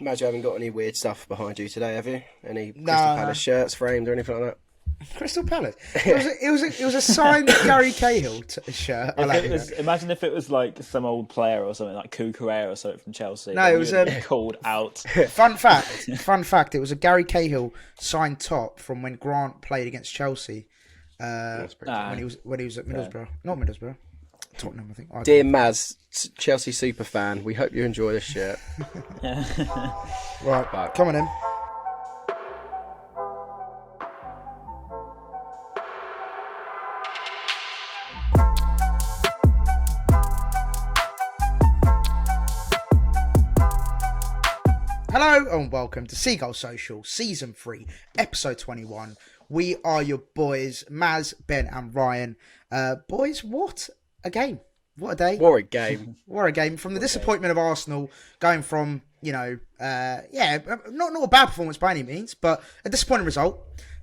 Imagine you haven't got any weird stuff behind you today, have you? Any Crystal Nah. Palace shirts framed or anything like that? Crystal Palace. It was a signed Gary Cahill shirt. Imagine if it was like some old player or something like Cucurella or something from Chelsea. No, it was called out. Fun fact. It was a Gary Cahill signed top from when Grant played against Chelsea. When he was at Middlesbrough, not Middlesbrough, Tottenham, I think. Dear Maz, Chelsea super fan, we hope you enjoy this shirt. Right, come on in. Hello and welcome to Seagulls Social, Season 3, Episode 21. We are your boys, Maz, Ben and Ryan. Boys, what a game. What a day. What a game. What a game. From the disappointment of Arsenal, going from, not a bad performance by any means, but a disappointing result,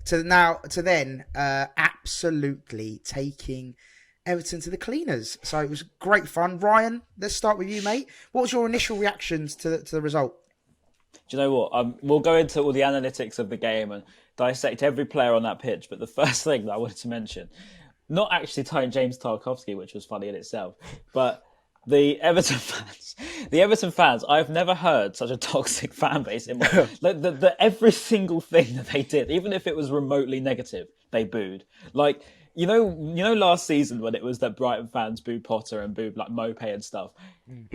to then absolutely taking Everton to the cleaners. So it was great fun. Ryan, let's start with you, mate. What was your initial reactions to the result? Do you know what? We'll go into all the analytics of the game and dissect every player on that pitch. But the first thing that I wanted to mention, not actually tying James Tarkowski, which was funny in itself, but the Everton fans. I've never heard such a toxic fan base in my like every single thing that they did, even if it was remotely negative, they booed. Like you know, last season when it was that Brighton fans booed Potter and booed like Mope and stuff.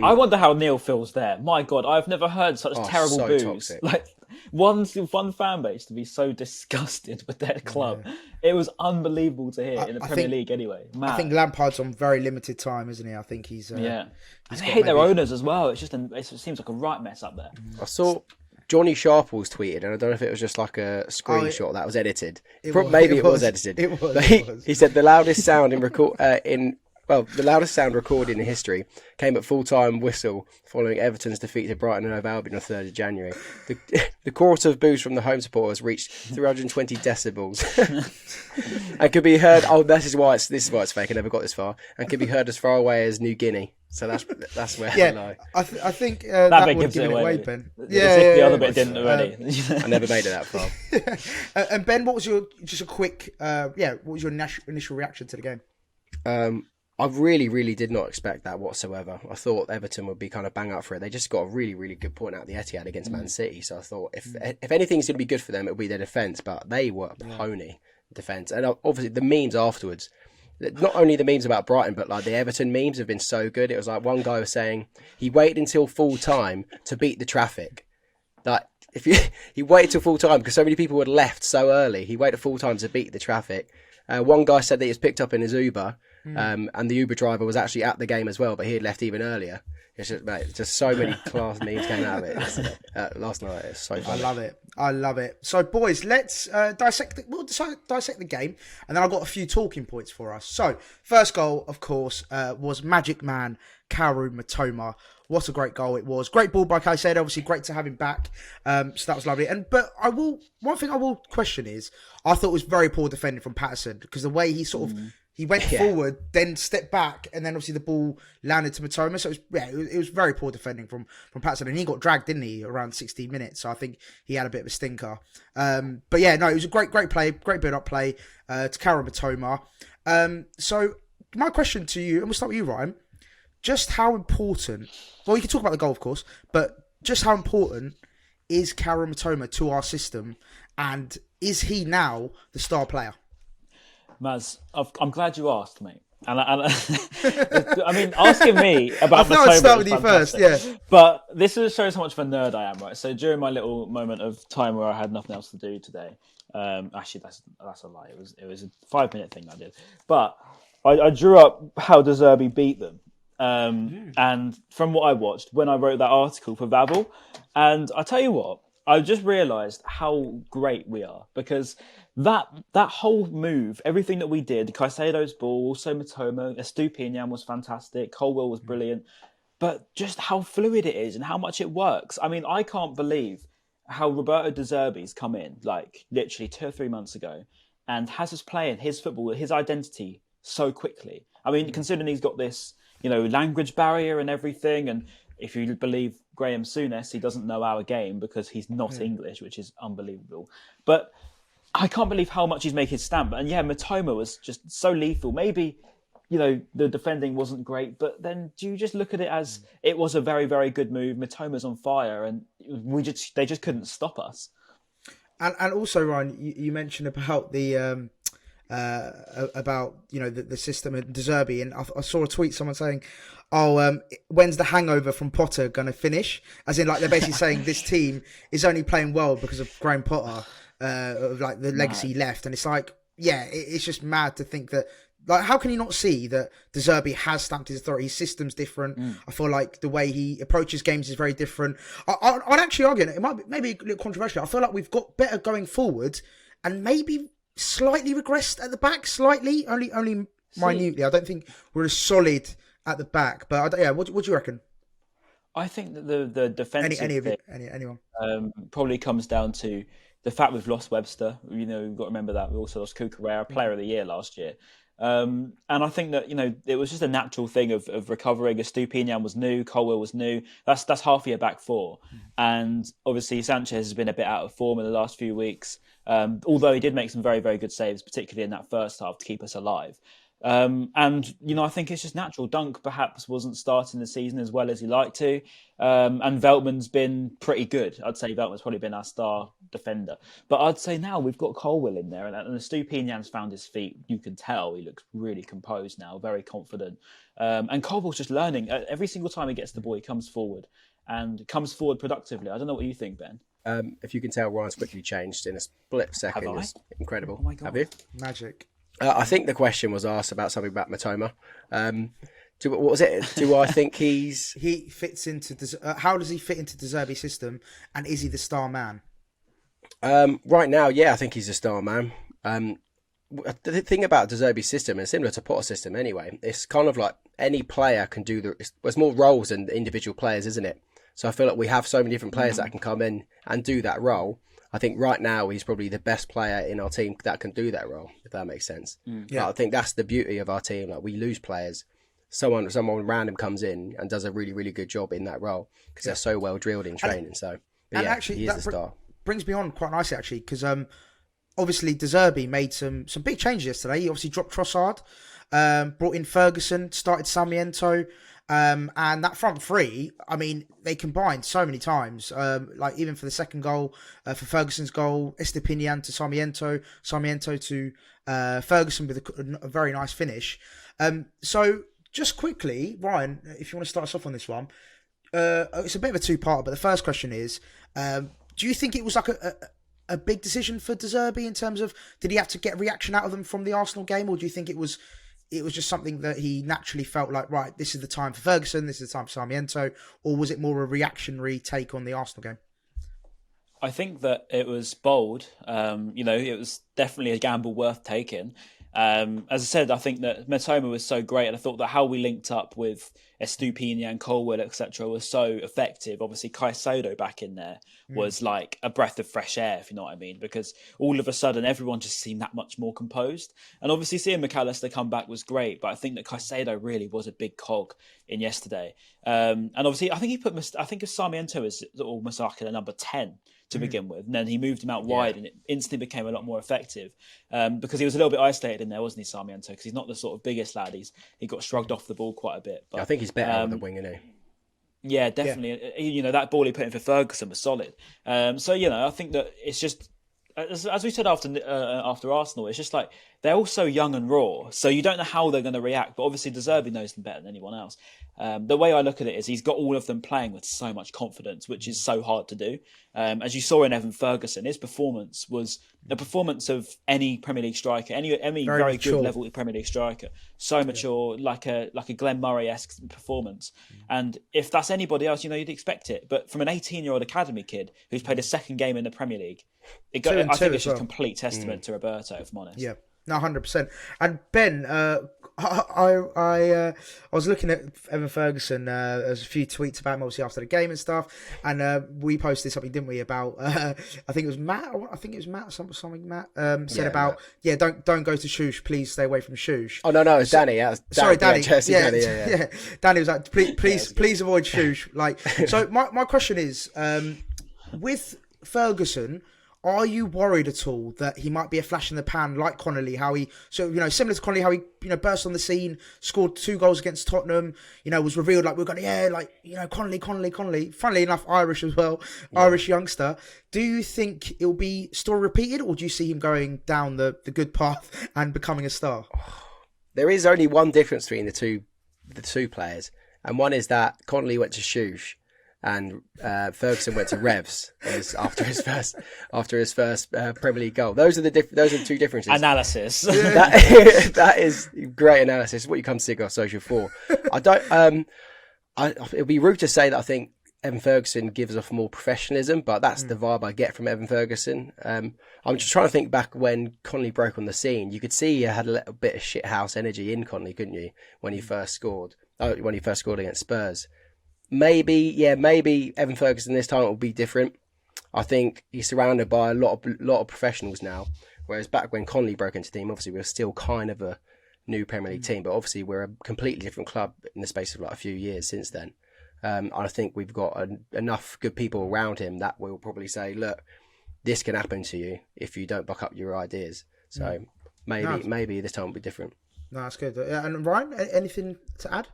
I wonder how Neil feels there. My God, I've never heard such terrible so boos. Toxic. Like one fan base to be so disgusted with their club. Yeah. It was unbelievable to hear in the Premier League. Anyway, mad. I think Lampard's on very limited time, isn't he? I think he's and they hate their owners as well. It seems like a right mess up there. I saw Johnny Sharples tweeted, and I don't know if it was just like a screenshot that was edited. Maybe it was edited. It was. But he said the loudest sound the loudest sound recorded in history came at full-time whistle following Everton's defeat to Brighton Hove Albion on 3rd of January. The chorus of boos from the home supporters reached 320 decibels and could be heard. Oh, this is why it's fake. I never got this far, and could be heard as far away as New Guinea. So that's where I lie. I think that bit would gives give it away, away, Ben. The other bit didn't already. I never made it that far. And Ben, what was your what was your initial reaction to the game? I really, really did not expect that whatsoever. I thought Everton would be kind of bang up for it. They just got a really, really good point out the Etihad against Man City. So I thought if anything's going to be good for them, it'll be their defence. But they were pony defence. And obviously the memes afterwards, not only the memes about Brighton, but like the Everton memes have been so good. It was like one guy was saying he waited until full time to beat the traffic. Like he waited till full time because so many people had left so early. He waited full time to beat the traffic. One guy said that he was picked up in his Uber. And the Uber driver was actually at the game as well, but he had left even earlier. It's just so many class memes came out of it last night. It's so funny. I love it. So, boys, let's dissect the game, and then I've got a few talking points for us. So, first goal, of course, was Magic Man Kaoru Mitoma. What a great goal it was! Great ball by Caicedo. Obviously, great to have him back. So that was lovely. One thing I will question is I thought it was very poor defending from Patterson because the way he sort of. He went forward, then stepped back, and then obviously the ball landed to Mitoma. So it was very poor defending from Patterson, and he got dragged, didn't he, around 16 minutes? So I think he had a bit of a stinker. It was a great play, great build-up play to Kaoru Mitoma. So my question to you, and we'll start with you, Ryan. Just how important? Well, you can talk about the goal, of course, but just how important is Kaoru Mitoma to our system, and is he now the star player? Maz, I'm glad you asked me. And I mean, asking me about I thought I'd start with you first, yeah. But this shows how much of a nerd I am, right? So during my little moment of time where I had nothing else to do today, actually that's a lie. It was a 5-minute thing I did, but I drew up how Zerbi beat them. And from what I watched when I wrote that article for Babel, and I tell you what, I just realised how great we are because that whole move, everything that we did, Caicedo's ball, also Mitoma, Estupinian was fantastic, Colwell was brilliant, but just how fluid it is and how much it works. I mean, I can't believe how Roberto De Zerbi's come in, like literally 2 or 3 months ago, and has us playing his football, his identity so quickly. I mean, considering he's got this, language barrier and everything, and if you believe Graham Souness, he doesn't know our game because he's not English, which is unbelievable. But I can't believe how much he's making his stamp. And yeah, Mitoma was just so lethal. Maybe, the defending wasn't great, but then do you just look at it as it was a very, very good move? Mitoma's on fire, and they just couldn't stop us. And also, Ryan, you mentioned about the the system at Zerbi, and I saw a tweet someone saying, when's the hangover from Potter going to finish? As in, like, they're basically saying this team is only playing well because of Graham Potter, of like the legacy he left. And it's like, it's just mad to think that, like, how can you not see that De Zerbi has stamped his authority? His system's different. I feel like the way he approaches games is very different. I'd actually argue, and it might be maybe a little controversial, I feel like we've got better going forward and maybe slightly regressed at the back, slightly, only minutely. I don't think we're as solid at the back. But what do you reckon? I think that the defensive anyone probably comes down to the fact we've lost Webster. We've got to remember that. We also lost Cucurella, Player of the Year last year. And I think that, it was just a natural thing of recovering. Estupinian was new, Colwell was new. That's half a year back four. And obviously Sanchez has been a bit out of form in the last few weeks. Although he did make some very, very good saves, particularly in that first half to keep us alive. And I think it's just natural. Dunk perhaps wasn't starting the season as well as he liked to. And Veltman's been pretty good. I'd say Veltman's probably been our star defender. But I'd say now we've got Colwell in there, and Estupinian's found his feet. You can tell he looks really composed now, very confident. And Colwell's just learning. Every single time he gets the ball, he comes forward productively. I don't know what you think, Ben. If you can tell, Ryan's quickly changed in a split second. It's incredible. Oh my God. Have you? Magic. I think the question was asked about something about Mitoma. What was it? Do I think he fits into how does he fit into the Zerbi system, and is he the star man? Right now, I think he's a star man. The thing about De Zerbi's system, and similar to Potter's system anyway, it's kind of like any player can do there's more roles than individual players, isn't it? So I feel like we have so many different players that can come in and do that role. I think right now he's probably the best player in our team that can do that role, if that makes sense. Yeah, I think that's the beauty of our team. Like, we lose players, someone random comes in and does a really, really good job in that role because they're so well drilled in training. Actually, he is a star. Brings me on quite nicely, actually, because obviously De Zerbi made some big changes yesterday. He obviously dropped Trossard, brought in Ferguson, started Sarmiento. And that front three, I mean, they combined so many times. Like, even for the second goal, for Ferguson's goal, Estepinian to Sarmiento to Ferguson with a very nice finish. So just quickly, Ryan, if you want to start us off on this one, it's a bit of a two-part, but the first question is, do you think it was like a big decision for De Zerbi in terms of, did he have to get a reaction out of them from the Arsenal game, or do you think it was just something that he naturally felt like, right, this is the time for Ferguson, this is the time for Sarmiento, or was it more a reactionary take on the Arsenal game? I think that it was bold. It was definitely a gamble worth taking. As I said, I think that Mitoma was so great, and I thought that how we linked up with Estupinian and Colwell, etc., was so effective. Obviously, Caicedo back in there was like a breath of fresh air, if you know what I mean, because all of a sudden everyone just seemed that much more composed. And obviously seeing McAllister come back was great, but I think that Caicedo really was a big cog in yesterday. And obviously, I think Sarmiento is almost like a number 10 to begin with, and then he moved him out wide, and it instantly became a lot more effective because he was a little bit isolated in there, wasn't he, Sarmiento? Because he's not the sort of biggest lad. He got shrugged off the ball quite a bit. But I think he's better on the wing, isn't he? Yeah, definitely. Yeah. That ball he put in for Ferguson was solid. I think that it's just, as we said after Arsenal, it's just like they're all so young and raw, so you don't know how they're going to react. But obviously, De Zerbi knows them better than anyone else. The way I look at it is he's got all of them playing with so much confidence, which is so hard to do. As you saw in Evan Ferguson, his performance was the performance of any Premier League striker, any very good level Premier League striker. So mature, like a Glenn Murray-esque performance. And if that's anybody else, you'd expect it. But from an 18-year-old academy kid who's played a second game in the Premier League, I think it's just complete testament to Roberto, if I'm honest. Yeah. No, 100%. And Ben, I was looking at Evan Ferguson. There's a few tweets about him, obviously after the game and stuff. And we posted something, didn't we, about I think it was Matt. Something Matt said about Matt. Don't go to Shush. Please stay away from Shush. Oh no, it's Danny. Sorry, Danny. Danny. Danny was like, please avoid Shush. Like, so my question is, with Ferguson, are you worried at all that he might be a flash in the pan like Connolly? Similar to Connolly, how he burst on the scene, scored 2 goals against Tottenham. Was revealed like we're going Connolly. Funnily enough, Irish as well, Irish youngster. Do you think it'll be story repeated, or do you see him going down the good path and becoming a star? There is only one difference between the two players, and one is that Connolly went to Shush. And Ferguson went to Revs after his first Premier League goal. Those are the two differences. Analysis. That is great analysis. It's what you come to Seagulls Social for. It'd be rude to say that I think Evan Ferguson gives off more professionalism, but that's the vibe I get from Evan Ferguson. I'm just trying to think back when Connolly broke on the scene. You could see he had a little bit of shithouse energy in Connolly, couldn't you? When he first scored against Spurs. Maybe Evan Ferguson this time will be different. I think he's surrounded by a lot of professionals now. Whereas back when Connolly broke into the team, obviously we were still kind of a new Premier League team, but obviously we're a completely different club in the space of like a few years since then. I think we've got enough good people around him that will probably say, look, this can happen to you if you don't back up your ideas. So maybe this time will be different. No, that's good. And Ryan, anything to add?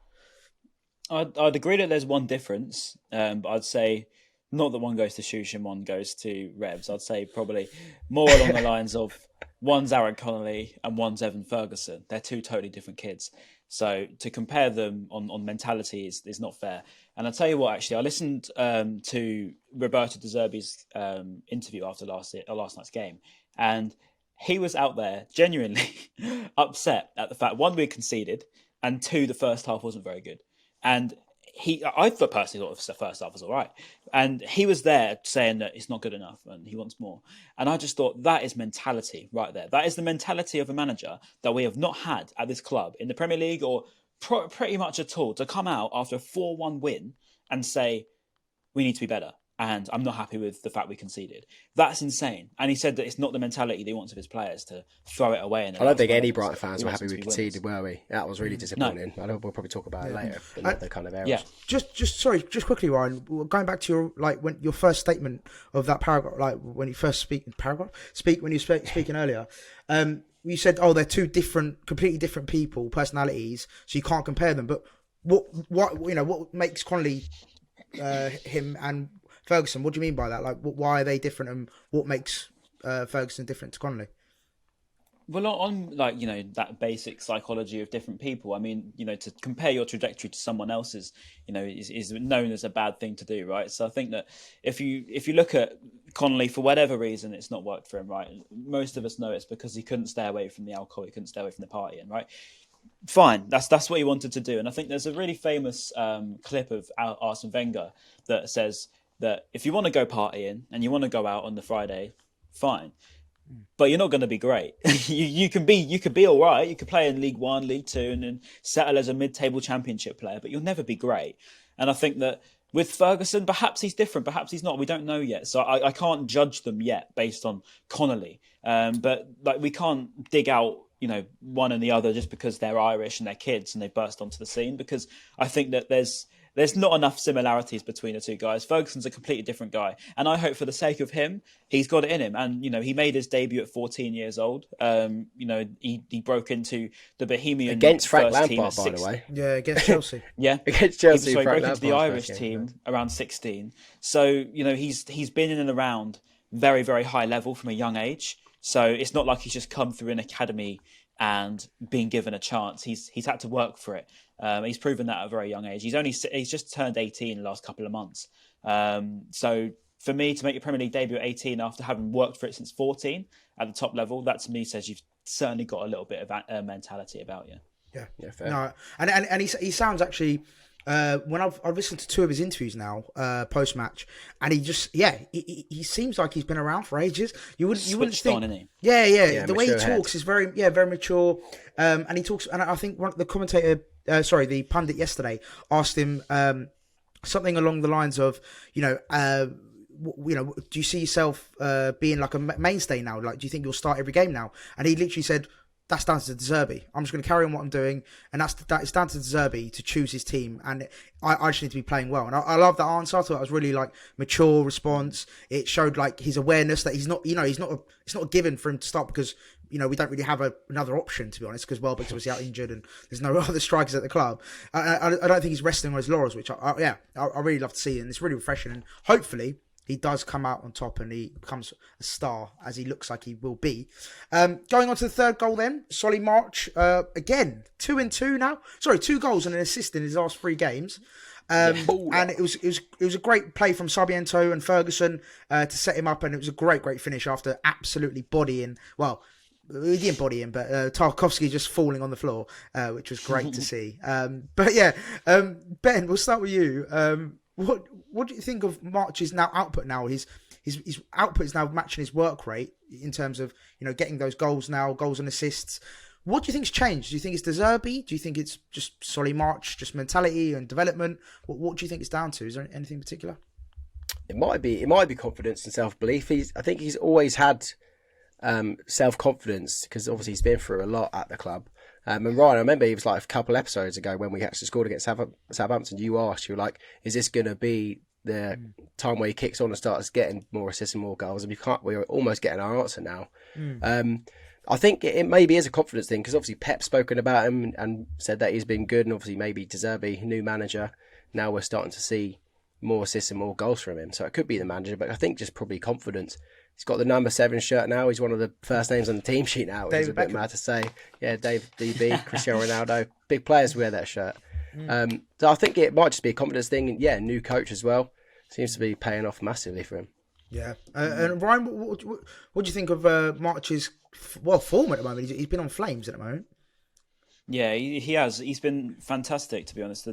I'd agree that there's one difference, but I'd say not that one goes to Shush and one goes to Revs. I'd say probably more along the lines of one's Aaron Connolly and one's Evan Ferguson. They're two totally different kids. So to compare them on mentality is not fair. And I'll tell you what, actually, I listened to Roberto De Zerbi's interview after last night's game, and he was out there genuinely upset at the fact, one, we conceded, and two, the first half wasn't very good. And I personally thought the first half was all right. And he was there saying that it's not good enough and he wants more. And I just thought that is mentality right there. That is the mentality of a manager that we have not had at this club in the Premier League or pretty much at all, to come out after a 4-1 win and say, we need to be better. And I'm not happy with the fact we conceded. That's insane. And he said that it's not the mentality that he wants of his players to throw it away. I don't think any Brighton fans were happy we conceded, were we? That was really disappointing. No. I know we'll probably talk about it later, but not the kind of errors. Yeah. Just quickly, Ryan. Going back to your first statement of that paragraph, when you first speaking earlier. You said, they're two completely different people, personalities, so you can't compare them. But what makes Connolly him and Ferguson? What do you mean by that? Why are they different, and what makes Ferguson different to Connolly? Well, on that basic psychology of different people. I mean, to compare your trajectory to someone else's, is known as a bad thing to do, right? So I think that if you look at Connolly, for whatever reason, it's not worked for him, right? Most of us know it's because he couldn't stay away from the alcohol, he couldn't stay away from the partying, right? Fine, that's what he wanted to do. And I think there's a really famous clip of Arsene Wenger that says that if you want to go partying and you want to go out on the Friday, fine, but you're not going to be great. you could be all right. You could play in League One, League Two, and then settle as a mid-table Championship player, but you'll never be great. And I think that with Ferguson, perhaps he's different, perhaps he's not. We don't know yet, so I can't judge them yet based on Connolly. But we can't dig out one and the other just because they're Irish and they're kids and they burst onto the scene, because I think that there's not enough similarities between the two guys. Ferguson's a completely different guy, and I hope for the sake of him, he's got it in him. And he made his debut at 14 years old. He broke into the Bohemian against Frank first Lampard, team by the way. Yeah, against Chelsea. Yeah, against Chelsea. He broke into the Irish team around 16. So he's been in and around very, very high level from a young age. So it's not like he's just come through an academy and been given a chance. He's had to work for it. He's proven that at a very young age. He's just turned 18 in the last couple of months. So for me to make your Premier League debut at 18 after having worked for it since 14 at the top level, that to me says you've certainly got a little bit of mentality about you. Yeah, fair. No, and he sounds actually when I've listened to two of his interviews now, post match, and he just he seems like he's been around for ages. You wouldn't think, on, isn't he? Yeah. The way he talks is very mature. And he talks, and I think the commentator, the pundit yesterday asked him something along the lines of, do you see yourself being like a mainstay now? Like, do you think you'll start every game now? And he literally said, that's down to Zerbi. I'm just going to carry on what I'm doing, and it's down to Zerbi to choose his team, and I just need to be playing well. And I love that answer. I thought it was really like mature response. It showed like his awareness that he's not, it's not a given for him to start because we don't really have another option, to be honest, because Welbeck's obviously out injured and there's no other strikers at the club. I don't think he's resting on his laurels, which I really love to see, and it's really refreshing. And hopefully he does come out on top and he becomes a star, as he looks like he will be. Going on to the third goal then, Solly March, again, 2-2 now. Sorry, 2 goals and an assist in his last 3 games. And it was a great play from Sarmiento and Ferguson to set him up, and it was a great finish after absolutely bodying, well, he didn't body him, but Tarkovsky just falling on the floor, which was great to see. Ben, we'll start with you. What do you think of March's output now? His output is now matching his work rate in terms of getting those goals and assists. What do you think's changed? Do you think it's De Zerbi? Do you think it's just Solly March, just mentality and development? What do you think it's down to? Is there anything in particular? It might be confidence and self-belief. I think he's always had self-confidence because obviously he's been through a lot at the club. And Ryan, I remember he was like a couple episodes ago when we actually scored against Southampton. You were like, is this going to be the time where he kicks on and starts getting more assists and more goals? And we're almost getting our answer now. I think it maybe is a confidence thing because obviously Pep's spoken about him and said that he's been good, and obviously maybe De Zerbi, new manager, now we're starting to see more assists and more goals from him. So it could be the manager, but I think just probably confidence. He's got the number 7 shirt now. He's one of the first names on the team sheet now. It's a bit mad to say. Yeah, Dave DB, Cristiano Ronaldo. Big players wear that shirt. So I think it might just be a confidence thing. Yeah, new coach as well. Seems to be paying off massively for him. Yeah. And Ryan, what do you think of March's form at the moment? He's been on flames at the moment. Yeah, he has. He's been fantastic, to be honest.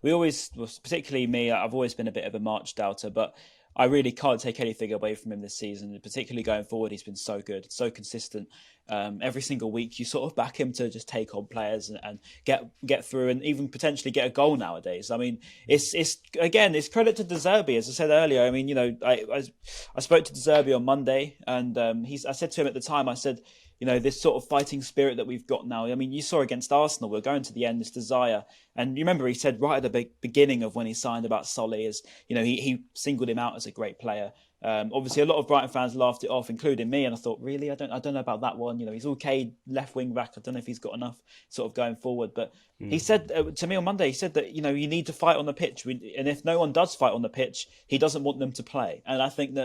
We always, particularly me, I've always been a bit of a March doubter, but I really can't take anything away from him this season. Particularly going forward, he's been so good, so consistent. Every single week, you sort of back him to just take on players and get through, and even potentially get a goal nowadays. I mean, it's credit to De Zerbi, as I said earlier. I mean, I spoke to De Zerbi on Monday, and I said to him at the time, I said, this sort of fighting spirit that we've got now. I mean, you saw against Arsenal, we're going to the end, this desire. And you remember he said right at the beginning of when he signed about Solly, he singled him out as a great player. Obviously, a lot of Brighton fans laughed it off, including me. And I thought, really, I don't know about that one. He's okay left wing back. I don't know if he's got enough sort of going forward. But he said to me on Monday, he said that, you need to fight on the pitch. And if no one does fight on the pitch, he doesn't want them to play. And I think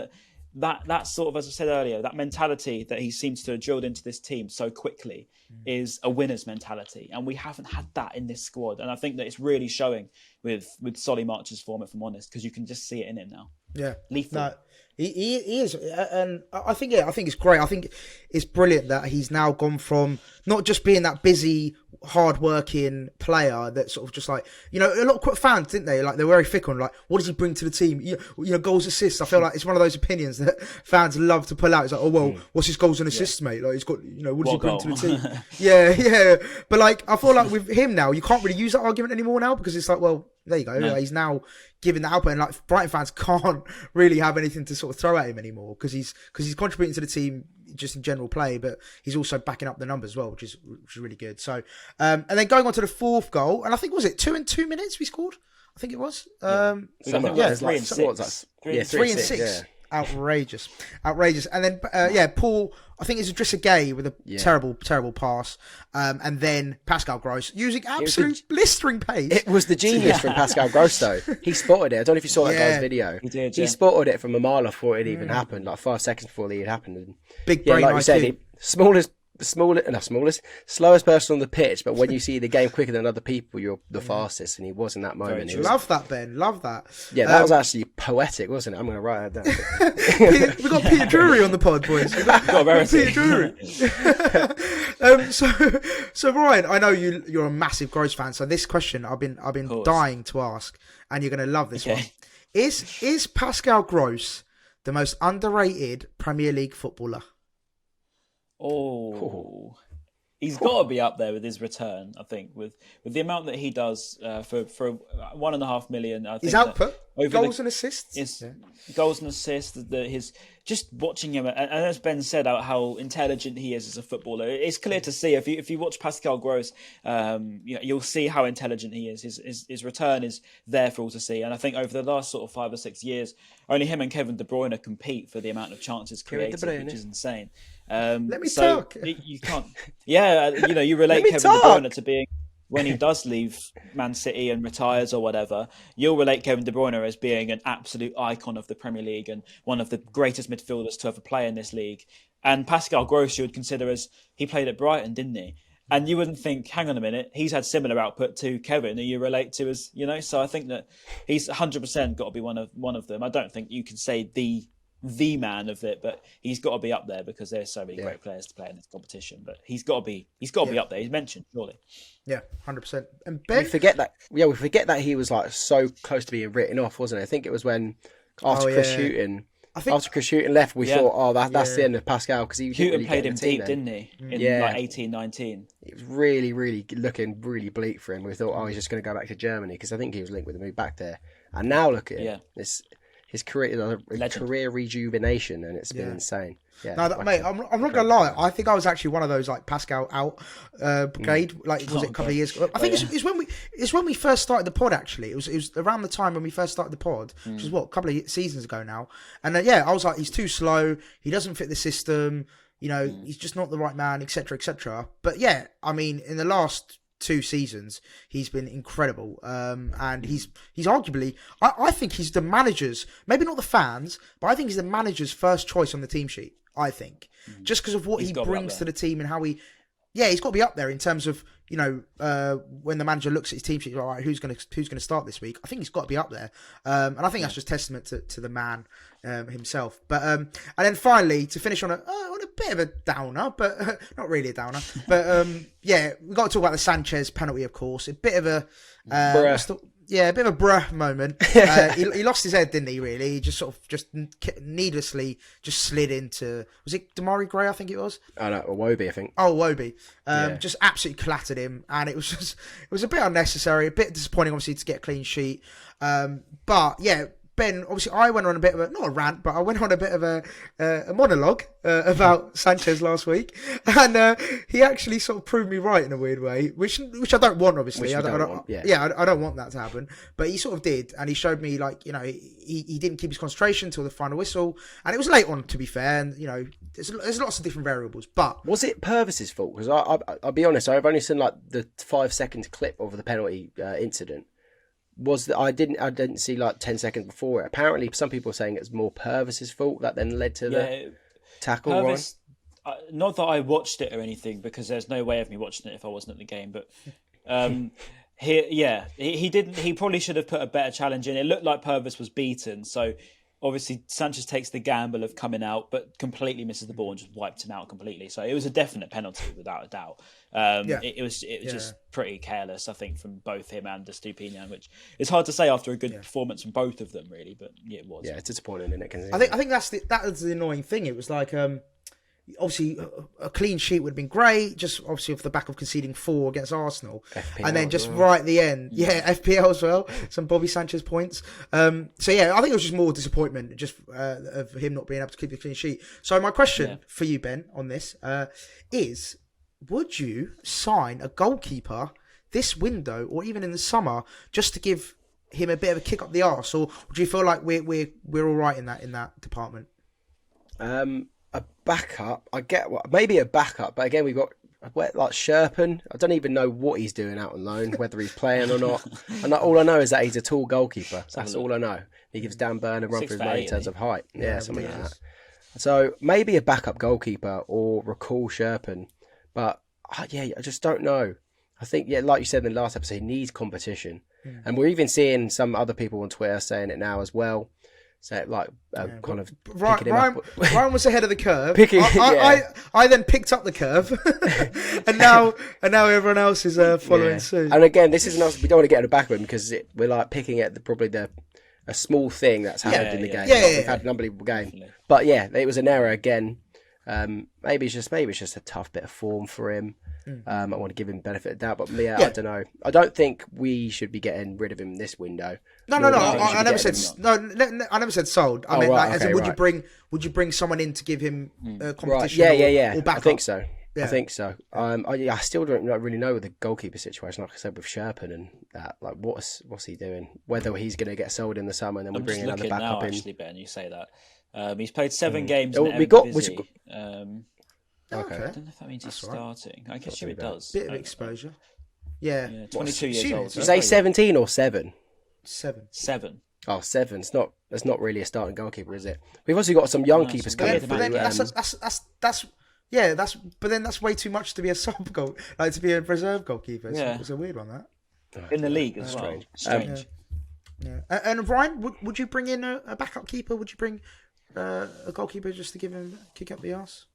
that sort of, as I said earlier, that mentality that he seems to have drilled into this team so quickly is a winner's mentality. And we haven't had that in this squad. And I think that it's really showing with Solly March's form, if I'm honest, because you can just see it in him now. Yeah. Lethal. No, he is. And I think it's great. I think it's brilliant that he's now gone from not just being that busy, hard-working player that sort of just like, a lot of fans, didn't they? Like, they're very thick on, like, what does he bring to the team? Goals, assists. I feel like it's one of those opinions that fans love to pull out. It's like, oh, well, what's his goals and assists, mate? Like, he's got, what does he bring to the team? Yeah. But, like, I feel like with him now, you can't really use that argument anymore now because it's like, well, there you go. No. He's now giving that output, and like Brighton fans can't really have anything to sort of throw at him anymore because he's contributing to the team just in general play, but he's also backing up the numbers as well, which is really good. So, and then going on to the fourth goal, and I think was it 2 in 2 minutes we scored? I think it was. So I think 3 and 6. 3 and 6. Yeah. Outrageous. And then, Paul, I think it's Idrissa Gueye with a terrible pass. And then Pascal Gross using absolute blistering pace. It was the genius from Pascal Gross, though. He spotted it. I don't know if you saw that guy's video. He did, He spotted it from a mile before it even happened, like 5 seconds before it had happened. And big brain like you said, slowest person on the pitch, but when you see the game quicker than other people, you're the fastest, and he was in that moment. Love that, Ben. Love that. Yeah, that was actually poetic, wasn't it? I'm going to write that down. We got Peter Drury on the pod, boys. We got Peter Drury. So Ryan, I know you're a massive Gross fan, so this question I've been dying to ask, and you're going to love this one. Is Pascal Gross the most underrated Premier League footballer? Oh, he's got to be up there with his return. I think with the amount that he does for $1.5 million. I think his output, goals and assists. Goals and assists. His just watching him, and as Ben said, how intelligent he is as a footballer. It's clear to see if you watch Pascal Gross, you'll see how intelligent he is. His return is there for all to see. And I think over the last sort of 5 or 6 years, only him and Kevin De Bruyne compete for the amount of chances created, which is insane. Let me talk. You can't. Yeah, you relate Kevin De Bruyne to being, when he does leave Man City and retires or whatever, you'll relate Kevin De Bruyne as being an absolute icon of the Premier League and one of the greatest midfielders to ever play in this league. And Pascal Gross you would consider as, he played at Brighton, didn't he? And you wouldn't think, hang on a minute, he's had similar output to Kevin, who you relate to as, so I think that he's 100% got to be one of them. I don't think you can say the man of it, but he's got to be up there because there's so many great players to play in this competition. But he's got to be up there. He's mentioned, surely. Yeah, 100%. And Ben, we forget that he was like so close to being written off, wasn't it? I think it was when after Chris Hughton left, we thought, that's the end of Pascal, because Hughton played him deep, didn't he? In like 18-19. It was really, really looking really bleak for him. We thought, he's just going to go back to Germany, because I think he was linked with a move back there. And now look at him. Yeah. His career is a career rejuvenation, and it's been insane. Yeah, mate, I'm not gonna lie. I think I was actually one of those like Pascal out brigade. Like, was it a couple of years ago? I think it's when we first started the pod. Actually, it was around the time when we first started the pod, which is a couple of seasons ago now. And I was like, he's too slow. He doesn't fit the system. He's just not the right man, etc., etc. But yeah, I mean, in the last 2 seasons, he's been incredible, and he's arguably, I think he's the manager's, maybe not the fans, but I think he's the manager's first choice on the team sheet. I think just because of what he brings to the team and how he's got to be up there in terms of when the manager looks at his team sheet, all right, who's going to start this week? I think he's got to be up there, and I think that's just testament to the man himself. But and then finally, to finish on a bit of a downer, but not really a downer. But we got to talk about the Sanchez penalty, of course. A bit of a a bit of a bruh moment. He lost his head, didn't he? Really, he just needlessly just slid into, was it Damari Gray? I think it was. Oh no, or Wobie, I think. Oh, Wobie, just absolutely clattered him, and it was a bit unnecessary, a bit disappointing, obviously, to get a clean sheet. But yeah. Ben, obviously, I went on a bit of not a rant, but I went on a bit of a monologue about Sanchez last week, and he actually sort of proved me right in a weird way, which I don't want, obviously. I don't want that to happen, but he sort of did, and he showed me he didn't keep his concentration until the final whistle, and it was late on, to be fair, and there's lots of different variables. But was it Purvis's fault? Because I'll be honest, I've only seen the 5-second clip of the penalty incident. I didn't see 10 seconds before it. Apparently, some people are saying it's more Purvis's fault that then led to the tackle. Purvis, not that I watched it or anything, because there's no way of me watching it if I wasn't at the game. But he didn't. He probably should have put a better challenge in. It looked like Purvis was beaten, so obviously Sanchez takes the gamble of coming out, but completely misses the ball and just wiped him out completely. So it was a definite penalty without a doubt. It was just pretty careless, I think, from both him and the Stupinian, which is hard to say after a good performance from both of them, really. But it was. Yeah, it's disappointing, isn't it? I think that was the annoying thing. It was like obviously a clean sheet would have been great, just obviously off the back of conceding 4 against Arsenal, FPL and then just right at the end, FPL as well, some Bobby Sanchez points. I think it was just more disappointment just of him not being able to keep the clean sheet. So my question for you, Ben, on this is: would you sign a goalkeeper this window or even in the summer just to give him a bit of a kick up the arse, or do you feel like we're all right in that department? A backup, I get maybe a backup, but again, we've got like Sherpen. I don't even know what he's doing out on loan, whether he's playing or not. And all I know is that he's a tall goalkeeper. That's all I know. He gives Dan Burn a run for his money in terms of height. Yeah, something like that. So maybe a backup goalkeeper or recall Sherpen. But yeah, I just don't know. I think, yeah, like you said in the last episode, he needs competition. And we're even seeing some other people on Twitter saying it now as well. So, like, kind of picking him up. Ryan was ahead of the curve. Yeah. I then picked up the curve, and now everyone else is following suit. And again, this isn't we don't want to get in the back of him because we're like picking at a small thing that's happened in the game. We've had an unbelievable game, definitely. But yeah, it was an error again. Maybe it's just a tough bit of form for him. I want to give him benefit of doubt, but I don't know. I don't think we should be getting rid of him this window. No. I never said I never said sold. I meant as in, would you bring someone in to give him competition? Right. Yeah. Or back I think so. Yeah. I think so. I still don't really know with the goalkeeper situation. Like I said with Sherpen and that, like what's he doing? Whether he's going to get sold in the summer and then we bring another backup in. Actually, Ben, you say that. He's played 7 games. Okay. I don't know if that means he's starting. I guess it does. Bit of exposure. Yeah. 22 years old. Did you say 17 or 7? 7. Oh, 7. That's not really a starting goalkeeper, is it? We've also got some young keepers coming through. But then that's way too much to be a sub goal, like to be a reserve goalkeeper. It's a weird one, that. In the league as well. Strange. Yeah. And Ryan, would you bring in a backup keeper? Would you bring a goalkeeper just to give him a kick up the arse?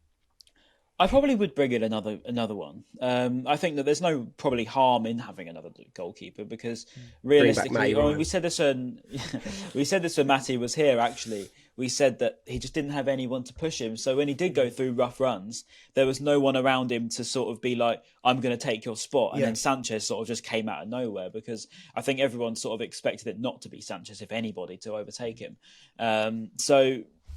I probably would bring in another one. I think that there's no probably harm in having another goalkeeper because realistically, we said this when Matty was here. Actually, we said that he just didn't have anyone to push him. So when he did go through rough runs, there was no one around him to sort of be like, "I'm going to take your spot." And then Sanchez sort of just came out of nowhere because I think everyone sort of expected it not to be Sanchez, if anybody, to overtake him.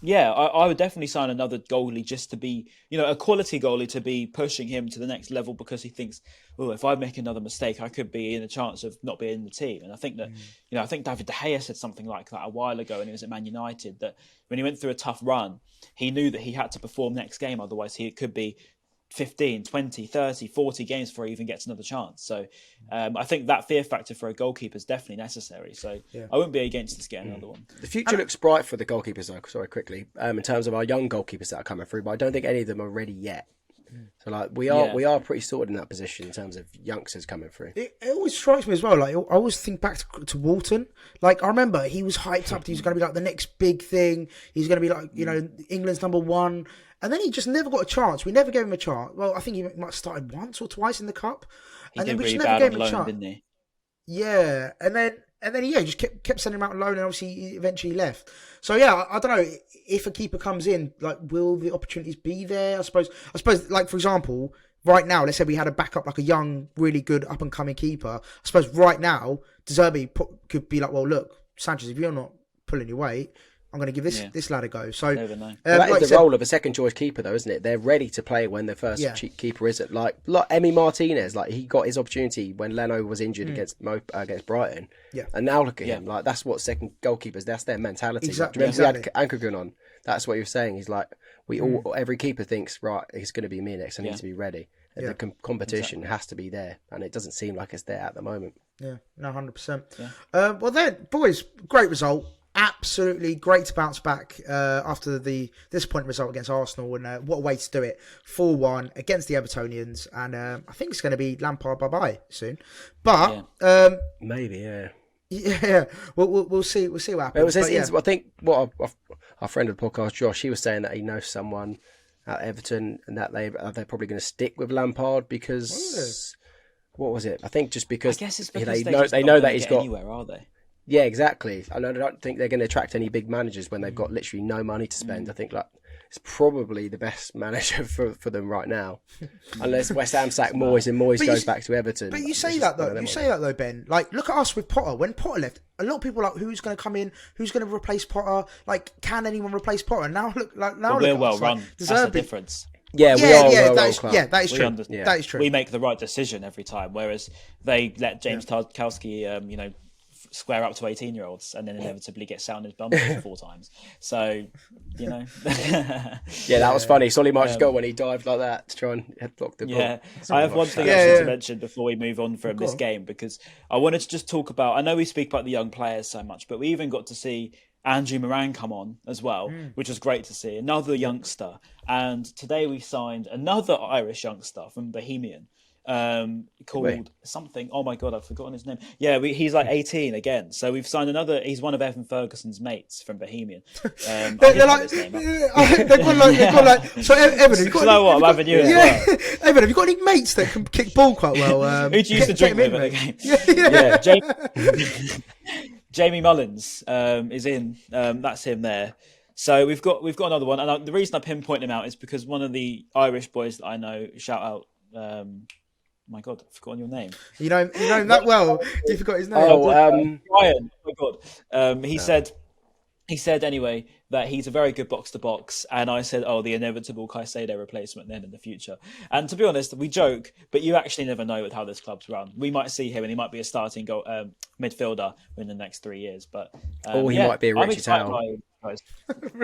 Yeah, I would definitely sign another goalie just to be, a quality goalie to be pushing him to the next level because he thinks, oh, if I make another mistake, I could be in a chance of not being in the team. And I think that, I think David De Gea said something like that a while ago when he was at Man United, that when he went through a tough run, he knew that he had to perform next game. Otherwise, he could be 15, 20, 30, 40 games before he even gets another chance. So I think that fear factor for a goalkeeper is definitely necessary. So I wouldn't be against us getting another one. The future looks bright for the goalkeepers, though. Sorry, quickly. In terms of our young goalkeepers that are coming through, but I don't think any of them are ready yet. So like we are pretty sorted in that position in terms of youngsters coming through. It always strikes me as well. Like I always think back to Walton. Like I remember he was hyped up. He was going to be like the next big thing. He's going to be like England's number one. And then he just never got a chance. We never gave him a chance. Well, I think he might have started once or twice in the cup. He did really bad on loan, didn't he? Yeah, and then he just kept sending him out on loan, and obviously he eventually left. So yeah, I don't know if a keeper comes in, like will the opportunities be there? I suppose like for example, right now, let's say we had a backup like a young, really good up and coming keeper. I suppose right now, Zerbi could be like, well, look, Sanchez, if you're not pulling your weight, I'm going to give this lad a go. So that is the role of a second choice keeper, though, isn't it? They're ready to play when their first keeper isn't. Like Emi Martinez, like he got his opportunity when Leno was injured against Brighton. Yeah, and now look at him. Like that's what second goalkeepers. That's their mentality. Exactly. Like, remember we had Ankergun on. That's what he was saying. He's like, every keeper thinks, right, it's going to be me next. I need to be ready. And the competition has to be there, and it doesn't seem like it's there at the moment. Yeah, no, 100%. Well then, boys, great result. Absolutely great to bounce back after the disappointing result against Arsenal, and what a way to do it. 4-1 against the Evertonians, and I think it's going to be Lampard bye-bye soon. But maybe, we'll see what happens. I think what our friend of the podcast, Josh, he was saying that he knows someone at Everton, and that they're probably going to stick with Lampard because what was it? I think just because, I guess it's because they know that he's got anywhere, are they? Yeah, exactly. And I don't think they're going to attract any big managers when they've got literally no money to spend. I think it's probably the best manager for them right now, unless West Ham sack Moyes and Moyes goes back to Everton. But you say that though, Ben. Like, look at us with Potter. When Potter left, a lot of people were like, who's going to come in? Who's going to replace Potter? Like, can anyone replace Potter? And now look, we're well run. That's the difference. Yeah, we are. That is true. That is true. We make the right decision every time, whereas they let James Tarkowski, square up to 18-year-olds and then inevitably get sat on his bum 4 times. So, Yeah, that was funny. Solly March's goal when he dived like that to try and headlock the ball. Yeah, I have one thing to mention before we move on from this game, because I wanted to just talk about, I know we speak about the young players so much, but we even got to see Andrew Moran come on as well, which was great to see. Another youngster. And today we signed another Irish youngster from Bohemian called something. Oh my God, I've forgotten his name. Yeah, he's like 18 again. So we've signed another. He's one of Evan Ferguson's mates from Bohemian. They're like, they've got like. So Evan, have you got? You know what? I'm having you as well. Evan, have you got any mates that can kick ball quite well? Who do you used to drink with at the game? Jamie Mullins is in. That's him there. So we've got another one, and the reason I pinpoint him out is because one of the Irish boys that I know, shout out. My God, I've forgotten your name. You know him that well. You forgot his name. Brian. Oh my God. He said anyway that he's a very good box to box, and I said, the inevitable Caicedo replacement then in the future. And to be honest, we joke, but you actually never know with how this club's run. We might see him, and he might be a starting midfielder in the next 3 years. But he might be a Richie Towell.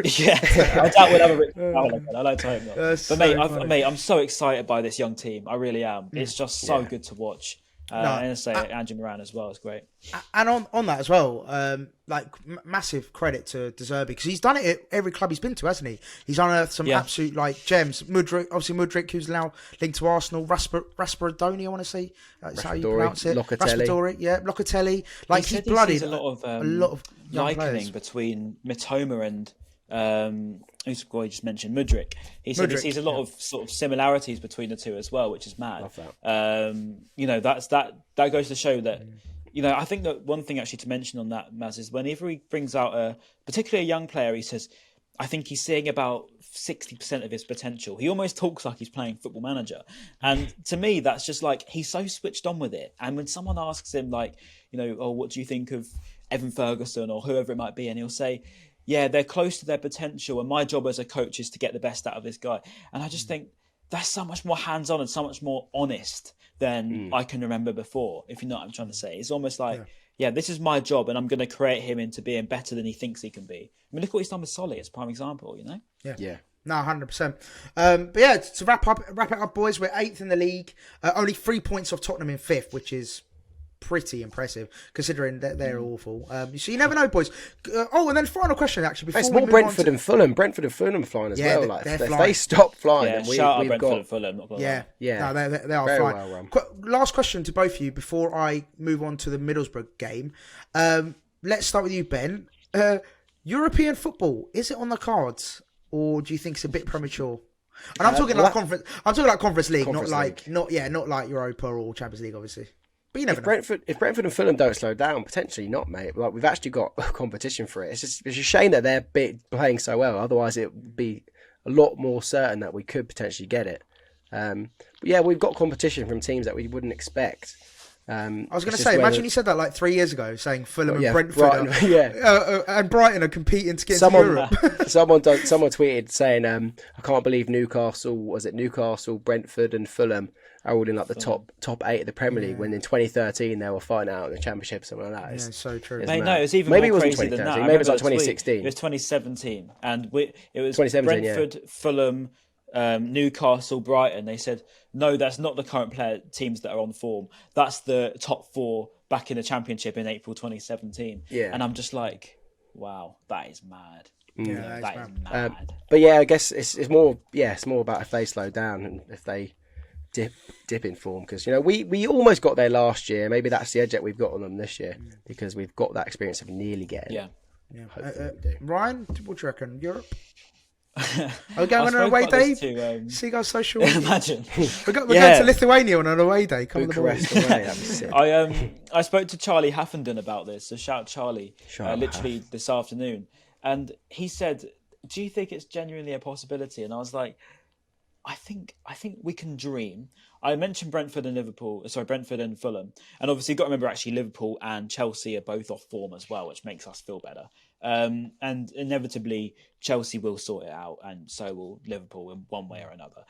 Yeah, I doubt we'll have a Richie Towell again. I like to hope not. But mate, I'm so excited by this young team. I really am. It's just so good to watch. And I say Andrew Moran as well is great. And on that as well, massive credit to Zerbi because he's done it at every club he's been to, hasn't he? He's unearthed some absolute gems. Mudryk, who's now linked to Arsenal. Raspadori, I want to say that's how you pronounce it. Raspadori, Locatelli. He's blooded a lot of likening players between Mitoma and who's the guy you just mentioned, Mudryk. He said he sees a lot of sort of similarities between the two as well, which is mad. Love that. That goes to show that. I think that one thing actually to mention on that, Maz, is whenever he brings out particularly a young player, he says, I think he's seeing about 60% of his potential. He almost talks like he's playing Football Manager. And to me, that's just he's so switched on with it. And when someone asks him what do you think of Evan Ferguson or whoever it might be? And he'll say, yeah, they're close to their potential. And my job as a coach is to get the best out of this guy. And I just think that's so much more hands-on and so much more honest than I can remember before, if you know what I'm trying to say. It's almost this is my job and I'm going to create him into being better than he thinks he can be. I mean, look what he's done with Solly as a prime example, Yeah. No, 100%. But yeah, to wrap it up, boys, we're 8th in the league. Only 3 points off Tottenham in 5th, which is pretty impressive considering that they're awful. So you never know, boys. And then final question actually. Before it's more Brentford and Fulham. Brentford and Fulham are flying as well. If they stop flying, then we've Brentford got. And Fulham, No, they are very flying. Well run. Last question to both of you before I move on to the Middlesbrough game. Let's start with you, Ben. European football, is it on the cards, or do you think it's a bit premature? And I'm talking like conference. I'm talking like Conference League, not like Europa or Champions League, obviously. But you never know. If Brentford and Fulham don't slow down, potentially not, mate. We've actually got competition for it. It's a shame that they're playing so well. Otherwise, it would be a lot more certain that we could potentially get it. But yeah, we've got competition from teams that we wouldn't expect. I was going to say, imagine you said that 3 years ago, saying Fulham and Brentford and Brighton are competing to get into Europe. someone tweeted saying, I can't believe Newcastle, Brentford and Fulham are all in the top 8 of the Premier League when in 2013 they were fighting out in the Championship or something like that. It's so true. Mate, no, it was even maybe more it wasn't crazy than that. Maybe it was 2016. It was 2017. And it was 2017, Brentford, Fulham, Newcastle, Brighton. They said, no, that's not the current teams that are on form. That's the top 4 back in the Championship in April 2017. Yeah. And I'm just like, wow, that is mad. Yeah, that is mad. But yeah, I guess it's more about if they slow down and if they dip in form, because we almost got there last year. Maybe that's the edge that we've got on them this year because we've got that experience of nearly getting it. Yeah. Ryan, what do you reckon? Europe? Are we going on an away day? Seagulls Social. Imagine. We're going to Lithuania on an away day. Come Bucharest away. That'd be sick. I spoke to Charlie Haffenden about this. So shout Charlie. Literally this afternoon, and he said, "Do you think it's genuinely a possibility?" And I was like, I think we can dream. I mentioned Brentford and Fulham. And obviously you've got to remember actually Liverpool and Chelsea are both off form as well, which makes us feel better. And inevitably Chelsea will sort it out and so will Liverpool in one way or another.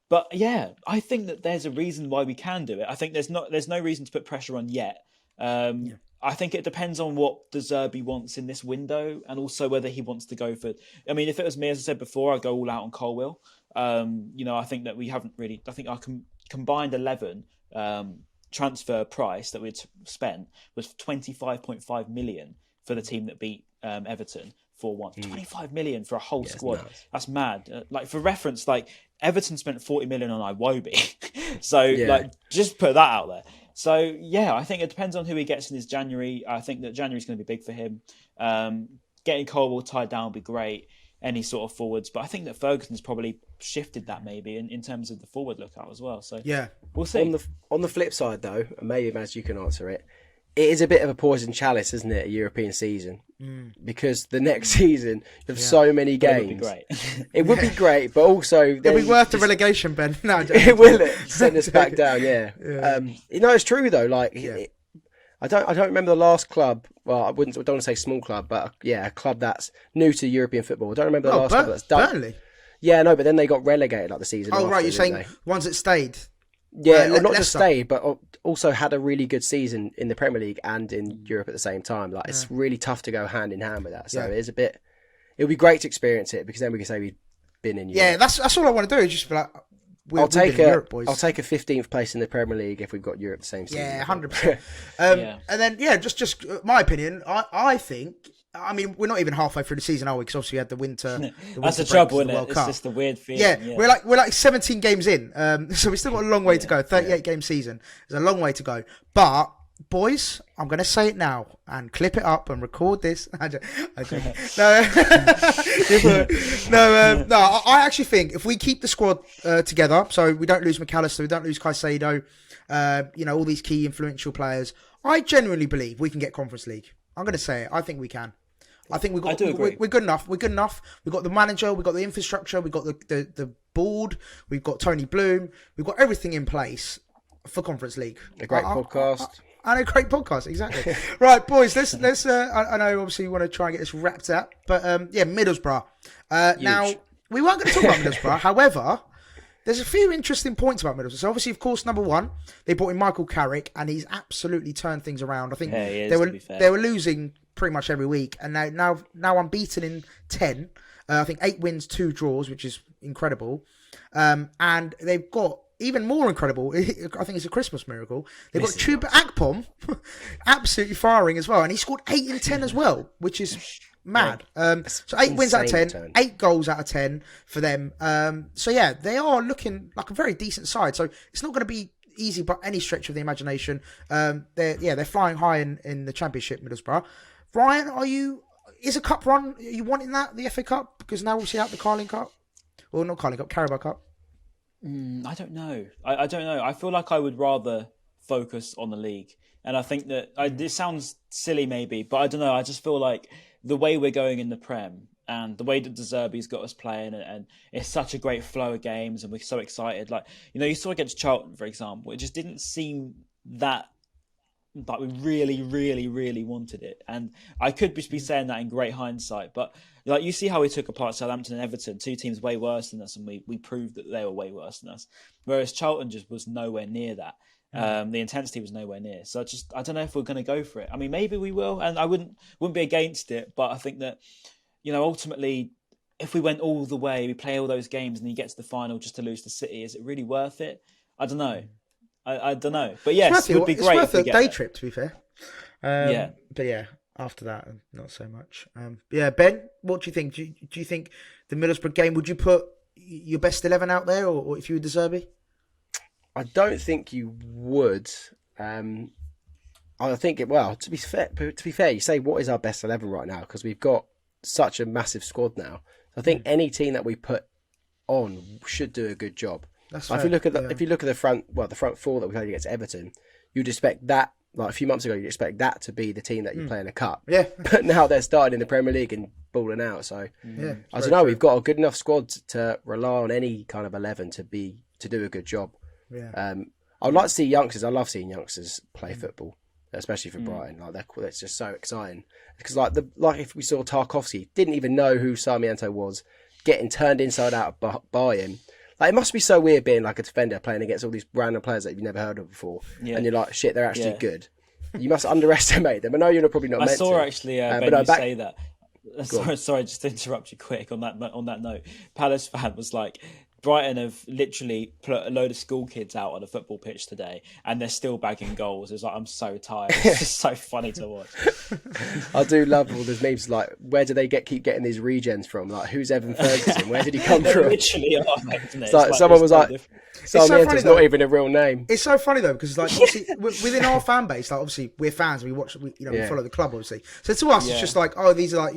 But yeah, I think that there's a reason why we can do it. I think there's no reason to put pressure on yet. I think it depends on what De Zerbi wants in this window and also whether he wants to go for... I mean, if it was me, as I said before, I'd go all out on Colwill. I think that we haven't really... I think our combined 11 transfer price that we'd spent was 25.5 million for the team that beat Everton 4-1. 25 million for a whole squad. Nuts. That's mad. Like for reference, like Everton spent 40 million on Iwobi. So like just put that out there. So yeah, I think it depends on who he gets in his January. I think that January's going to be big for him. Getting Colwell tied down would be great. Any sort of forwards, but I think that Ferguson's probably shifted that maybe in terms of the forward lookout as well. So yeah, we'll see. On the flip side, though, and maybe Maz, you can answer it. It is a bit of a poison chalice, isn't it? A European season, because the next season you have so many games. It would be great. It would be great, but also it'll be worth the relegation, Ben. No, it will send us back down. Yeah. It's true though. Like I don't remember the last club. Well, I don't want to say small club, but a club that's new to European football. I don't remember the last club that's done. Burnley. Yeah, no, but then they got relegated like the season. Oh, after, right, you're saying they? Ones that stayed. Yeah, not Leicester. just stayed, but also had a really good season in the Premier League and in Europe at the same time. Like it's really tough to go hand in hand with that. So it is a bit. It would be great to experience it because then we can say we've been in Europe. Yeah, that's all I want to do. Is just be like, I'll take Europe, boys. I'll take a 15th place in the Premier League if we've got Europe the same season. Yeah, 100%. And then just my opinion. I think. I mean, we're not even halfway through the season, are we? Because obviously we had the winter. That's the trouble, isn't it? It's just a weird feeling. Yeah, we're like 17 games in, so we've still got a long way to go. 38 game season. There's a long way to go. But boys, I'm going to say it now and clip it up and record this. No, I actually think if we keep the squad together, so we don't lose McAllister, we don't lose Caicedo, all these key influential players, I genuinely believe we can get Conference League. I'm going to say it. I think we can. I think we're good enough. We're good enough. We've got the manager. We've got the infrastructure. We've got the board. We've got Tony Bloom. We've got everything in place for Conference League. A great podcast. And a great podcast, exactly. Right, boys, let's I know obviously you want to try and get this wrapped up, but Middlesbrough. Now, we weren't going to talk about Middlesbrough, however, there's a few interesting points about Middlesbrough. So obviously, of course, number one, they brought in Michael Carrick, and he's absolutely turned things around. I think they were losing pretty much every week, and now unbeaten in 10. I think 8 wins, 2 draws, which is incredible. And they've got even more incredible. I think it's a Christmas miracle. They've got Chuba Akpom absolutely firing as well, and he scored 8 in 10 as well, which is mad. So 8 wins out of 10, 8 goals out of 10 for them. They are looking like a very decent side. So it's not going to be easy by any stretch of the imagination. They're flying high in the Championship, Middlesbrough. Ryan, is a cup run? Are you wanting that, the FA Cup? Because now we'll see out the Carling Cup. Well, not Carling Cup, Carabao Cup. I don't know. I don't know. I feel like I would rather focus on the league. And I think that this sounds silly maybe, but I don't know. I just feel like the way we're going in the Prem and the way that Zerbi's got us playing, and it's such a great flow of games and we're so excited. Like, you saw against Charlton, for example, it just didn't seem that like we really, really, really wanted it. And I could be saying that in great hindsight, but like you see how we took apart Southampton and Everton, 2 teams way worse than us, and we proved that they were way worse than us. Whereas Charlton just was nowhere near that. The intensity was nowhere near. So I don't know if we're going to go for it. I mean, maybe we will, and I wouldn't be against it. But I think that, ultimately, if we went all the way, we play all those games, and you get to the final just to lose to City, is it really worth it? I don't know. I don't know. But yes, it would be great. It's worth a day trip, to be fair. Yeah. But yeah, after that, not so much. Ben, what do you think? Do you think the Middlesbrough game, would you put your best 11 out there, or if you were De Zerbi? I don't think you would. I think to be fair, you say what is our best 11 right now, because we've got such a massive squad now. I think any team that we put on should do a good job. That's fair. If you look at the front four that we played against Everton, you'd expect that. Like a few months ago, you'd expect that to be the team that you play in a cup. Yeah. But now they're starting in the Premier League and balling out. So I don't know. We've got a good enough squad to rely on any kind of 11 to do a good job. Yeah. I'd like to see youngsters. I love seeing youngsters play football, especially for Brighton. Like that's just so exciting. Because like if we saw Tarkovsky, didn't even know who Sarmiento was, getting turned inside out by him. Like, it must be so weird being like a defender playing against all these random players that you've never heard of before, and you're like, shit, they're actually good. You must underestimate them. I know you're probably not meant to. I saw actually Ben, say that. Sorry, just to interrupt you quick on that note. Palace fan was like, Brighton have literally put a load of school kids out on a football pitch today, and they're still bagging goals. It's like, I'm so tired. It's just so funny to watch. I do love all those memes. Like, where do they keep getting these regens from? Like, who's Evan Ferguson? Where did he come from? Literally are, mate, isn't it? It's like someone was like, Sarmiento's not even a real name. It's so funny though, because like obviously within our fan base, like obviously we're fans, we watch, we follow the club obviously. So to us, it's just like, oh, these are like,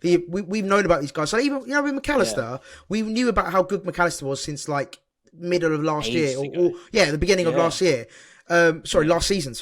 we've known about these guys. So even with McAllister, we knew about how good McAllister was since like middle of last year, or the beginning of last year. Last season.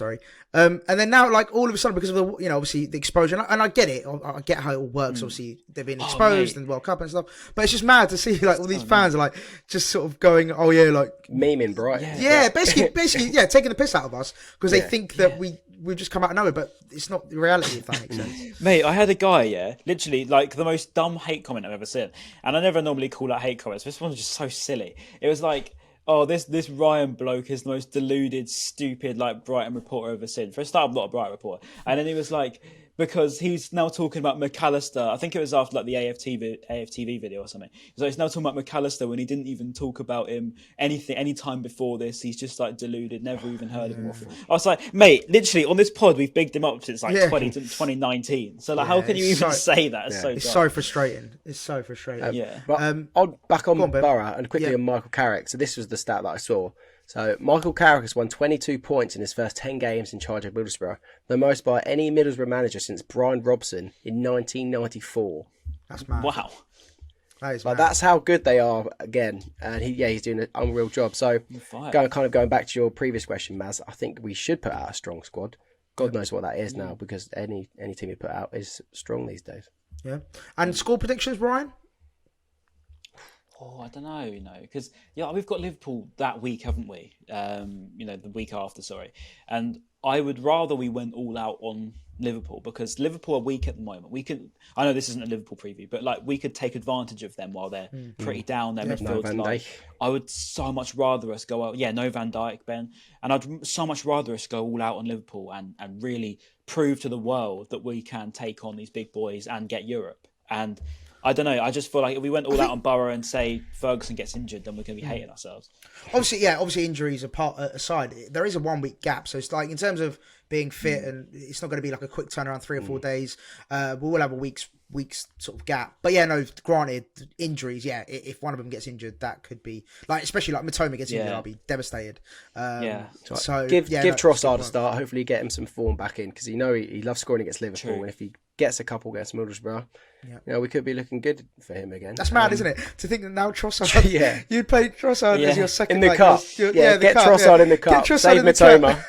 And then now, like all of a sudden, because of the obviously the exposure, and I get it, I get how it all works. Obviously, they've been exposed and World Cup and stuff, but it's just mad to see like all these fans are like just sort of going, oh yeah, like memeing Brighton. Basically, taking the piss out of us because they think that we've just come out of nowhere, but it's not the reality, if that makes sense. Mate, I had a guy, literally like the most dumb hate comment I've ever seen, and I never normally call out hate comments. This one was just so silly. It was like, oh, this Ryan bloke is the most deluded, stupid, like Brighton reporter I've ever seen. For a start, I'm not a Brighton reporter. And then he was like, because he's now talking about McAllister. I think it was after like the AFTV video or something. So he's now talking about McAllister when he didn't even talk about him any time before this. He's just like deluded, never even heard of him before. I was like, mate, literally on this pod we've bigged him up since like 2019. So like, how can you even say that? It's so frustrating. It's so frustrating. But I'll back on Borough and quickly on Michael Carrick. So this was the stat that I saw. So Michael Carrick has won 22 points in his first 10 games in charge of Middlesbrough, the most by any Middlesbrough manager since Brian Robson in 1994. That's mad. Wow. That's how good they are again, and he's doing an unreal job. So going back to your previous question, Maz, I think we should put out a strong squad. God knows what that is now, because any team you put out is strong these days. Yeah. And score predictions, Brian? Oh, I don't know, because we've got Liverpool that week, haven't we? The week after, sorry. And I would rather we went all out on Liverpool, because Liverpool are weak at the moment. I know this isn't a Liverpool preview, but like we could take advantage of them while they're pretty down. Their midfield's like, I would so much rather us go out. Yeah, no Van Dijk, Ben, and I'd so much rather us go all out on Liverpool and really prove to the world that we can take on these big boys and get Europe. And I don't know. I just feel like if we went all out on Borough and say Ferguson gets injured, then we're going to be hating ourselves. Obviously injuries aside, there is a 1 week gap. So it's like in terms of being fit, and it's not going to be like a quick turnaround, 3 or 4 days. We will have a week's sort of gap. But granted, injuries. Yeah, if one of them gets injured, that could be like, especially like Mitoma gets injured, I'll be devastated. So give Trossard a start. Hopefully, get him some form back in, because he loves scoring against Liverpool, and if he gets a couple against Middlesbrough, we could be looking good for him again. That's mad, isn't it? To think that now Trossard, you'd play Trossard as your second in the cup. Get Trossard in the cup. Save Mitoma.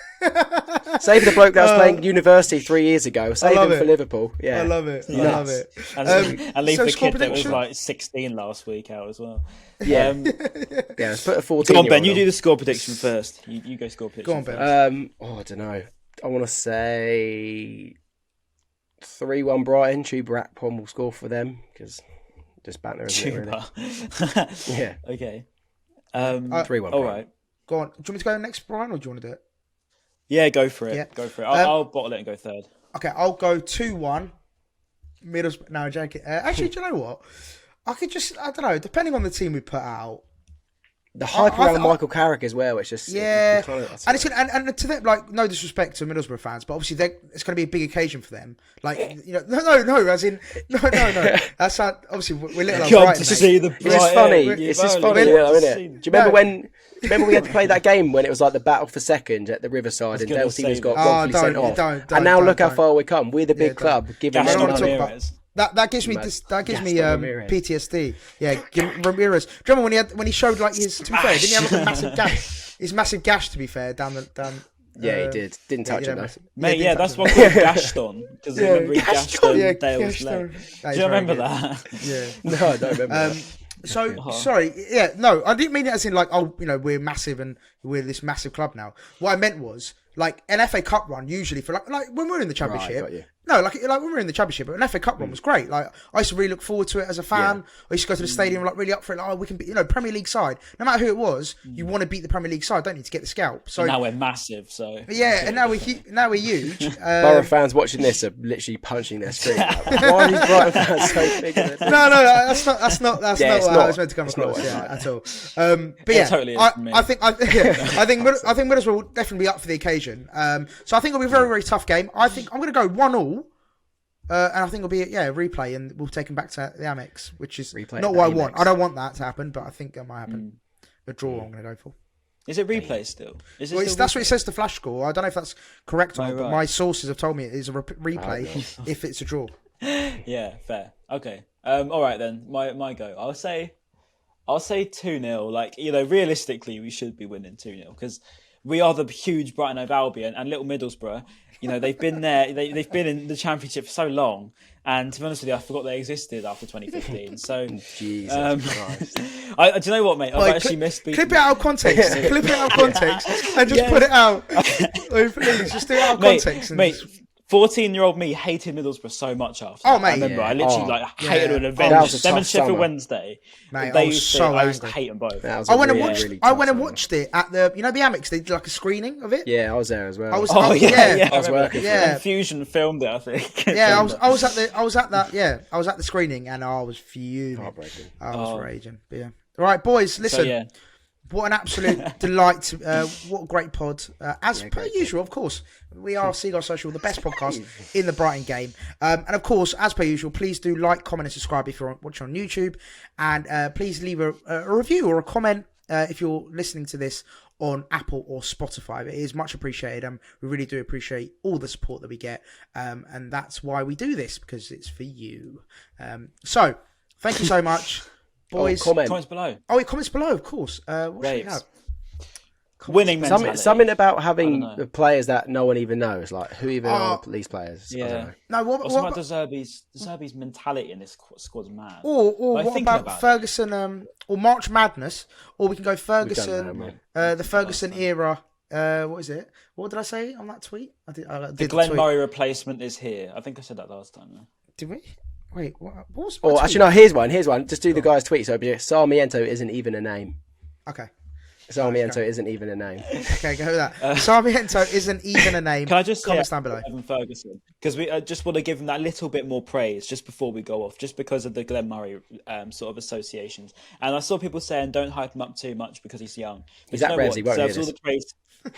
Save the bloke that was playing university 3 years ago. Save him for Liverpool. Yeah, I love it. And leave the kid that was like 16 last week out as well. Let's put a 14. Come on, Ben. You do the score prediction first. You go score prediction. Go on, Ben. I don't know. I want to say 3-1 Brighton. Chuba Akpom will score for them, because just banter, isn't it, really? Yeah. Okay. 3-1. All right. Go on. Do you want me to go next, Brian, or do you want to do it? Yeah, go for it. Yeah. Go for it. I'll bottle it and go third. Okay, I'll go 2-1. Middlesbrough. No, joking. Actually, do you know what? I don't know, depending on the team we put out. The hype around Michael Carrick as well, it's just... Yeah, and to them, like, no disrespect to Middlesbrough fans, but obviously it's going to be a big occasion for them. Like, no, as in, no. That's not, obviously, we're little like Brighton. See the It's just funny. It's just funny, isn't it? Do you remember when... Remember we had to play that game when it was like the battle for second at the Riverside, and Dale Stevens got wrongfully sent off. And now look how far we come. We're the big club. Given That gives me PTSD. Yeah, Ramirez. Do you remember when he showed like his? To be fair, didn't he have like a massive gash? His massive gash, to be fair, down. Yeah, he did. Didn't touch it though. Mate, that's what we gashed on, because remember he gashed on Dale's leg. Do you remember that? Yeah. No, I don't remember that. Sorry, no, I didn't mean it as in like, we're massive and we're this massive club now. What I meant was like an FA Cup run usually for like when we're in the Championship, No, like when we were in the Championship, an FA Cup run was great. Like I used to really look forward to it as a fan. I used to go to the stadium like really up for it. Like, oh, we can be, Premier League side. No matter who it was, you want to beat the Premier League side, don't you, to get the scalp? So now we're massive. So yeah, and now we're huge. Borough fans watching this are literally punching their screen. Like, why are these Brighton fans so big? No, that's not how it's meant to come across at all. But yeah, totally I think Middlesbrough will definitely be up for the occasion. So I think it'll be a very, very tough game. I think I'm going to go 1-1. And I think it'll be a replay, and we'll take them back to the Amex, which is not what I want. I don't want that to happen, but I think that might happen. A draw, I'm going to go for. Is it replay still? That's what it says. The flash score. I don't know if that's correct or not, but my sources have told me it is a replay if it's a draw. Yeah, fair. Okay. All right then. My go. I'll say 2-0. Like, realistically, we should be winning 2-0 because we are the huge Brighton Hove Albion and little Middlesbrough. They've been there. They've been in the Championship for so long, and to be honest with you, I forgot they existed after 2015. So, Jesus Christ. do you know what, mate? I've actually missed. Clip it out of context. Clip it out of context, and just put it out. Oh, please, just do it out of context, mate. 14-year-old me hated Middlesbrough so much after. Oh, mate. I remember I literally hated an event. Them and Sheffield Wednesday. Mate, I used to hate them both. I went and watched it at the the Amex. They did like a screening of it. Yeah, I was there as well. I was working. Yeah, Fusion filmed it, I think. Yeah, I was at the screening, and I was fuming. Heartbreaking. I was raging. But yeah. All right, boys. Listen. So, what an absolute delight. What a great pod. As per usual, of course, we are Seagulls Social, the best podcast in the Brighton game. And of course, as per usual, please do like, comment and subscribe if you're watching on YouTube. And please leave a review or a comment if you're listening to this on Apple or Spotify. It is much appreciated. We really do appreciate all the support that we get. And that's why we do this, because it's for you. So, thank you so much. Boys, comments below. Oh, comments below, of course. What should we have? Winning mentality. Something about having players that no one even knows. Like, who even are these players? Yeah. I don't know. No, what about Zerbi's mentality in this squad's mad. Or what about Ferguson or March Madness? Or we can go Ferguson, the Ferguson era. What is it? What did I say on that tweet? I did the Glenn Murray replacement is here. I think I said that last time. Yeah. Did we? Wait, what was my tweet? Actually, no, here's one. Just do the guy's tweet. So Sarmiento isn't even a name. Okay. Sarmiento isn't even a name. Okay, go with that. Sarmiento isn't even a name. Can I just comment down below? Evan Ferguson, because we just want to give him that little bit more praise just before we go off, just because of the Glenn Murray sort of associations. And I saw people saying don't hype him up too much because he's young. But he's at Reds, he won't hear this.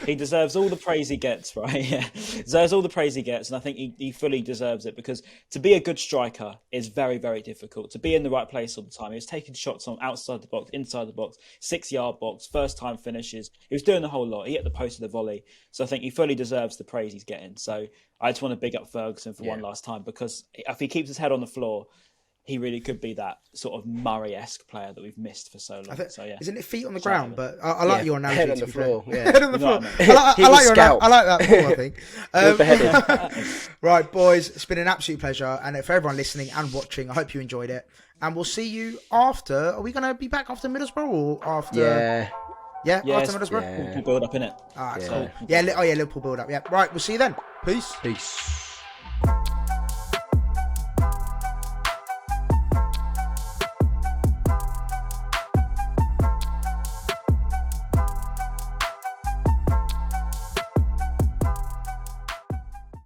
He deserves all the praise he gets, right? Yeah, deserves all the praise he gets, and I think he fully deserves it, because to be a good striker is very, very difficult. To be in the right place all the time, he was taking shots on outside the box, inside the box, 6-yard box, first time finishes. He was doing the whole lot. He hit the post of the volley, so I think he fully deserves the praise he's getting. So I just want to big up Ferguson for one last time, because if he keeps his head on the floor, he really could be that sort of Murray-esque player that we've missed for so long. Isn't it feet on the ground? But I like your analogy. Head on the floor. Head on the floor. I like that more, I think. Right, boys, it's been an absolute pleasure. And for everyone listening and watching, I hope you enjoyed it. And we'll see you after. Are we going to be back after Middlesbrough or after? Yeah, after Middlesbrough? Liverpool build up, innit? All right, cool. Yeah, Liverpool build up. Yeah, right, we'll see you then. Peace. Peace.